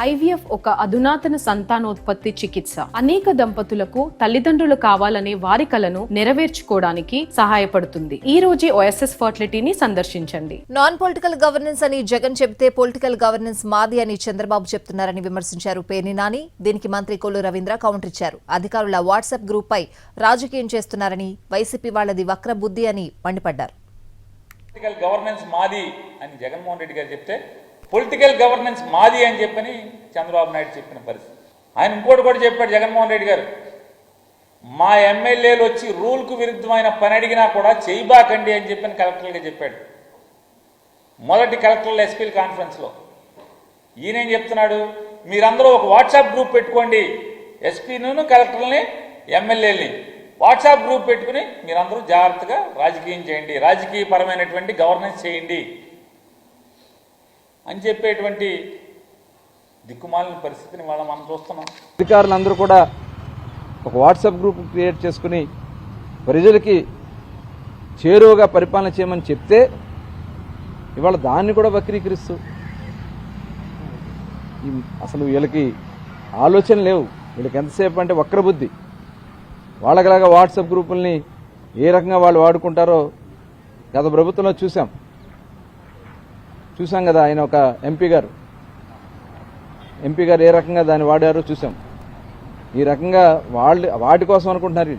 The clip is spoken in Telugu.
IVF ఒక అధునాతన సంతానోత్పత్తి చికిత్స. అనేక దంపతులకు తల్లిదండ్రులు కావాలనే వారి కలను నెరవేర్చుకోవడానికి సహాయపడుతుంది. ఈ రోజే OSS ఫర్టిలిటీని సందర్శించండి. నాన్ పొలిటికల్ గవర్నెన్స్ అని జగన్ చెబితే పొలిటికల్ గవర్నెన్స్ మాది అని చంద్రబాబు చెప్తున్నారని విమర్శించారు పేర్ని నాని. దీనికి మంత్రి కొల్లు రవీంద్ర కౌంటర్ ఇచ్చారు. అధికారుల వాట్సాప్ గ్రూప్ పై రాజకీయం చేస్తున్నారని, వైసీపీ వాళ్ళది వక్ర బుద్ధి అని మండిపడ్డారు. పొలిటికల్ గవర్నెన్స్ మాది అని జగన్మోహన్ రెడ్డి గారు చెప్తే పొలిటికల్ గవర్నెన్స్ మాది అని చెప్పని చంద్రబాబు నాయుడు చెప్పిన పరిస్థితి. ఆయన ఇంకోటి కూడా చెప్పాడు జగన్మోహన్ రెడ్డి గారు, మా ఎమ్మెల్యేలు వచ్చి రూల్కు విరుద్ధమైన పని అడిగినా కూడా చేయబాకండి అని చెప్పని కలెక్టర్గా చెప్పాడు. మొదటి కలెక్టర్ల ఎస్పీల కాన్ఫరెన్స్లో ఈయనేం చెప్తున్నాడు, మీరందరూ ఒక వాట్సాప్ గ్రూప్ పెట్టుకోండి, ఎస్పీను కలెక్టర్ని ఎమ్మెల్యేలని వాట్సాప్ గ్రూప్ పెట్టుకుని మీరందరూ జాగ్రత్తగా రాజకీయం చేయండి, రాజకీయపరమైనటువంటి గవర్నెన్స్ చేయండి అని చెప్పేటువంటి దిక్కుమాలిన పరిస్థితిని వాళ్ళ మనం చూస్తున్నాం. అధికారులందరూ కూడా ఒక వాట్సాప్ గ్రూప్ క్రియేట్ చేసుకుని ప్రజలకి చేరువగా పరిపాలన చేయమని చెప్తే ఇవాళ దాన్ని కూడా వక్రీకరిస్తూ అసలు వీళ్ళకి ఆలోచన లేవు. వీళ్ళకి ఎంతసేపు అంటే వక్రబుద్ధి. వాళ్ళకిలాగా వాట్సాప్ గ్రూపుల్ని ఏ రకంగా వాళ్ళు వాడుకుంటారో గత ప్రభుత్వంలో చూసాం కదా. ఆయన ఒక ఎంపీ గారు ఏ రకంగా దాన్ని వాడారో చూసాం. ఈ రకంగా వాటి కోసం అనుకుంటున్నారు.